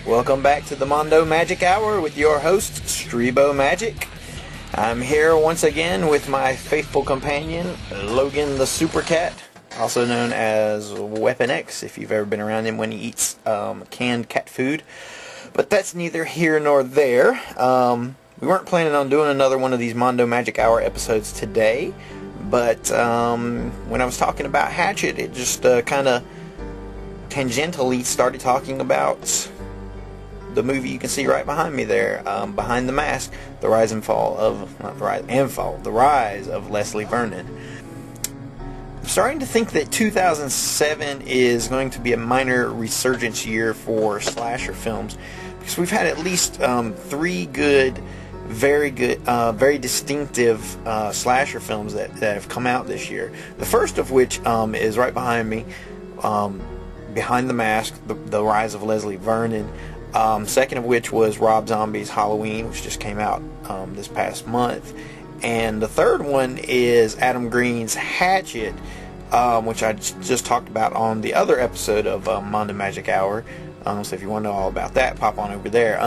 Welcome back to the Mondo Majic Hour with your host, Streebo Magic. I'm here once again with my faithful companion, Logan the Super Cat, also known as Weapon X, if you've ever been around him when he eats canned cat food. But that's neither here nor there. We weren't planning on doing another one of these Mondo Majic Hour episodes today, but when I was talking about Hatchet, it just kind of tangentially started talking about the movie you can see right behind me there, Behind the Mask, the Rise of Leslie Vernon. I'm starting to think that 2007 is going to be a minor resurgence year for slasher films, because we've had at least three very distinctive slasher films that have come out this year. The first of which is right behind me, Behind the Mask, the Rise of Leslie Vernon. Second of which was Rob Zombie's Halloween, which just came out this past month. And the third one is Adam Green's Hatchet, which I just talked about on the other episode of Mondo Majic Hour. So if you want to know all about that, pop on over there.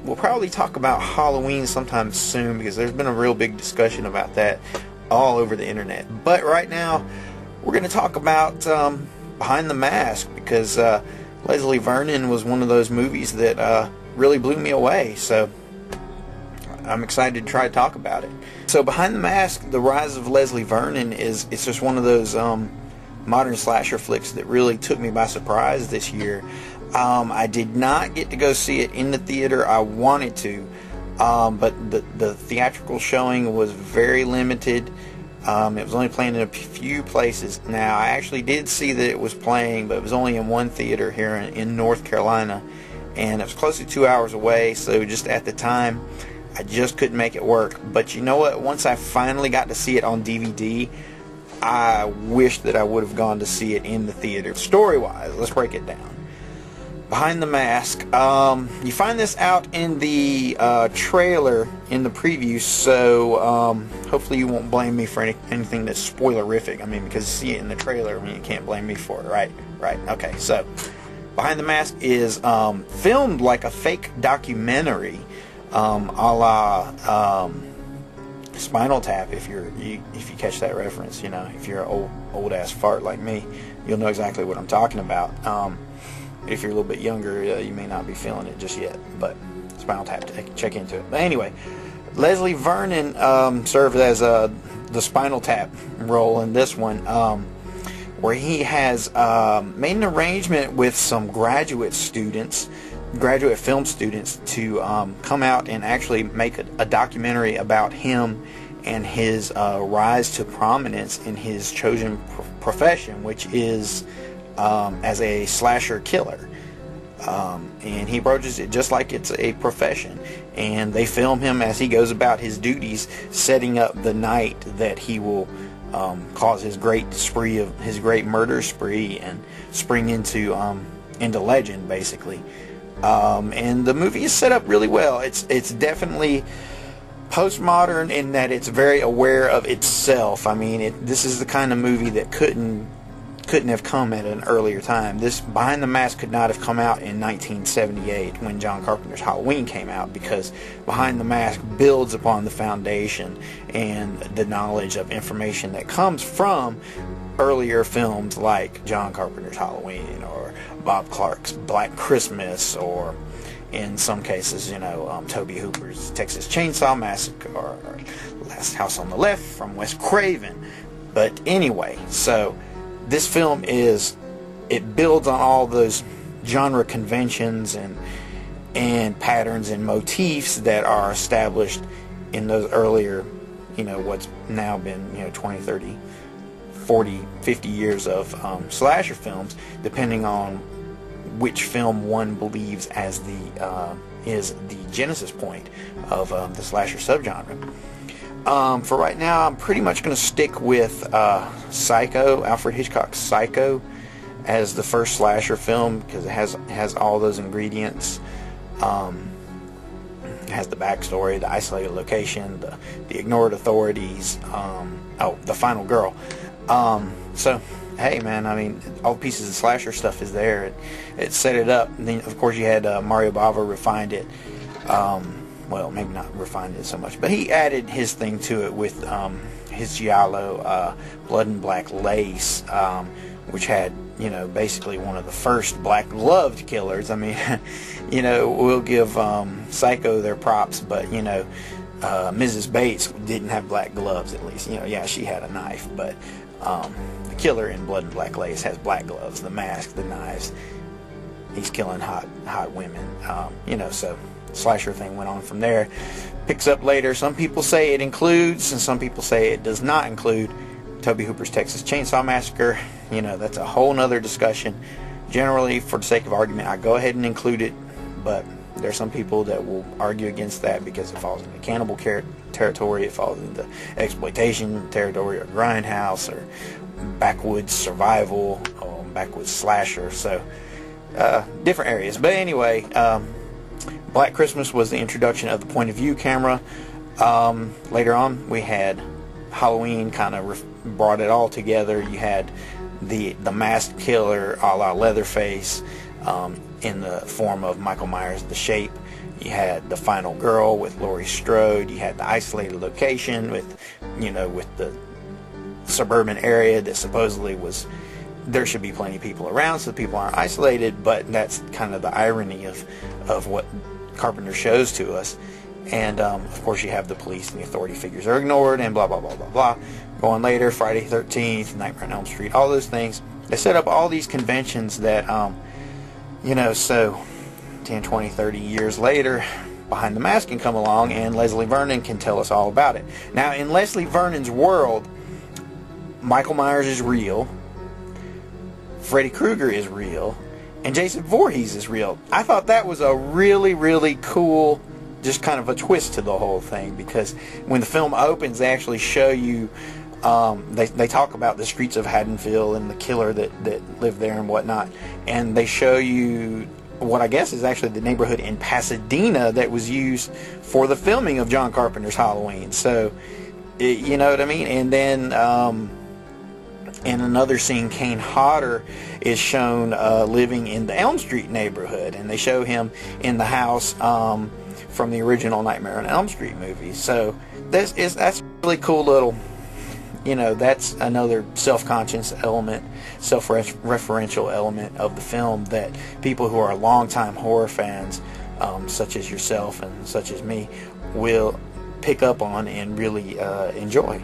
We'll probably talk about Halloween sometime soon, because there's been a real big discussion about that all over the internet. But right now, we're going to talk about Behind the Mask, because Leslie Vernon was one of those movies that really blew me away, so I'm excited to try to talk about it. So Behind the Mask, the Rise of Leslie Vernon, it's just one of those modern slasher flicks that really took me by surprise this year. I did not get to go see it in the theater. I wanted to, but the theatrical showing was very limited. It was only playing in a few places. Now, I actually did see that it was playing, but it was only in one theater here in North Carolina, and it was close to 2 hours away, so just at the time, I just couldn't make it work. But you know what? Once I finally got to see it on DVD, I wish that I would have gone to see it in the theater. Story-wise, let's break it down. Behind the Mask, you find this out in the trailer, in the preview, so hopefully you won't blame me for anything that's spoilerific. I mean, because you see it in the trailer, I mean, you can't blame me for it, right? Right, okay, so Behind the Mask is filmed like a fake documentary, a la Spinal Tap, if you catch that reference. You know, if you're an old-ass fart like me, you'll know exactly what I'm talking about. If you're a little bit younger, you may not be feeling it just yet, but Spinal Tap, check into it. But anyway, Leslie Vernon served as the Spinal Tap role in this one, where he has made an arrangement with some graduate film students, to come out and actually make a documentary about him and his rise to prominence in his chosen profession, which is as a slasher killer. And he broaches it just like it's a profession, and they film him as he goes about his duties, setting up the night that he will cause his great murder spree and spring into legend, basically. And the movie is set up really well. It's definitely postmodern in that it's very aware of itself. I mean, this is the kind of movie that couldn't have come at an earlier time. This Behind the Mask could not have come out in 1978 when John Carpenter's Halloween came out, because Behind the Mask builds upon the foundation and the knowledge of information that comes from earlier films like John Carpenter's Halloween or Bob Clark's Black Christmas, or in some cases, Tobe Hooper's Texas Chainsaw Massacre, or Last House on the Left from Wes Craven. But anyway, so this film it builds on all those genre conventions and patterns and motifs that are established in those earlier, what's now been, 20, 30, 40, 50 years of slasher films, depending on which film one believes as is the genesis point of the slasher subgenre. For right now, I'm pretty much going to stick with Psycho, Alfred Hitchcock's Psycho. as the first slasher film because it has all those ingredients. It has the backstory, the isolated location, the ignored authorities, the final girl. So hey man, I mean, all pieces of slasher stuff is there. It set it up. And then of course you had Mario Bava refined it. Well, maybe not refined it so much, but he added his thing to it with his giallo, Blood and Black Lace, which had, you know, basically one of the first black gloved killers. I mean, you know, we'll give Psycho their props, but you know, Mrs. Bates didn't have black gloves, at least. You know, yeah, she had a knife, but the killer in Blood and Black Lace has black gloves, the mask, the knives. He's killing hot women, you know, so slasher thing went on from there. Picks up later. Some people say it includes, and some people say it does not include Tobe Hooper's Texas Chainsaw Massacre. You know, that's a whole nother discussion. Generally, for the sake of argument, I go ahead and include it, but there's some people that will argue against that because it falls into cannibal territory, it falls into exploitation territory, or grindhouse, or backwoods survival, or backwoods slasher. So different areas. But anyway, Black Christmas was the introduction of the point of view camera. Later on we had Halloween, kind of brought it all together. You had the masked killer a la Leatherface, in the form of Michael Myers, The Shape. You had the final girl with Laurie Strode. You had the isolated location with, you know, with the suburban area that supposedly was, there should be plenty of people around so people aren't isolated, but that's kind of the irony of what Carpenter shows to us. And of course you have the police and the authority figures are ignored, and blah blah blah blah blah. Going later, Friday 13th, Nightmare on Elm Street, all those things. They set up all these conventions that you know, so 10, 20, 30 years later, Behind the Mask can come along and Leslie Vernon can tell us all about it. Now, in Leslie Vernon's world, Michael Myers is real, Freddy Krueger is real, and Jason Voorhees is real. I thought that was a really, really cool, just kind of a twist to the whole thing, because when the film opens, they actually show you, they talk about the streets of Haddonfield and the killer that lived there and whatnot, and they show you what I guess is actually the neighborhood in Pasadena that was used for the filming of John Carpenter's Halloween. So, you know what I mean? And then in another scene, Kane Hodder is shown living in the Elm Street neighborhood, and they show him in the house from the original Nightmare on Elm Street movie. So that's a really cool little, you know, that's another self-conscious element, self-referential element of the film that people who are longtime horror fans, such as yourself and such as me, will pick up on and really enjoy.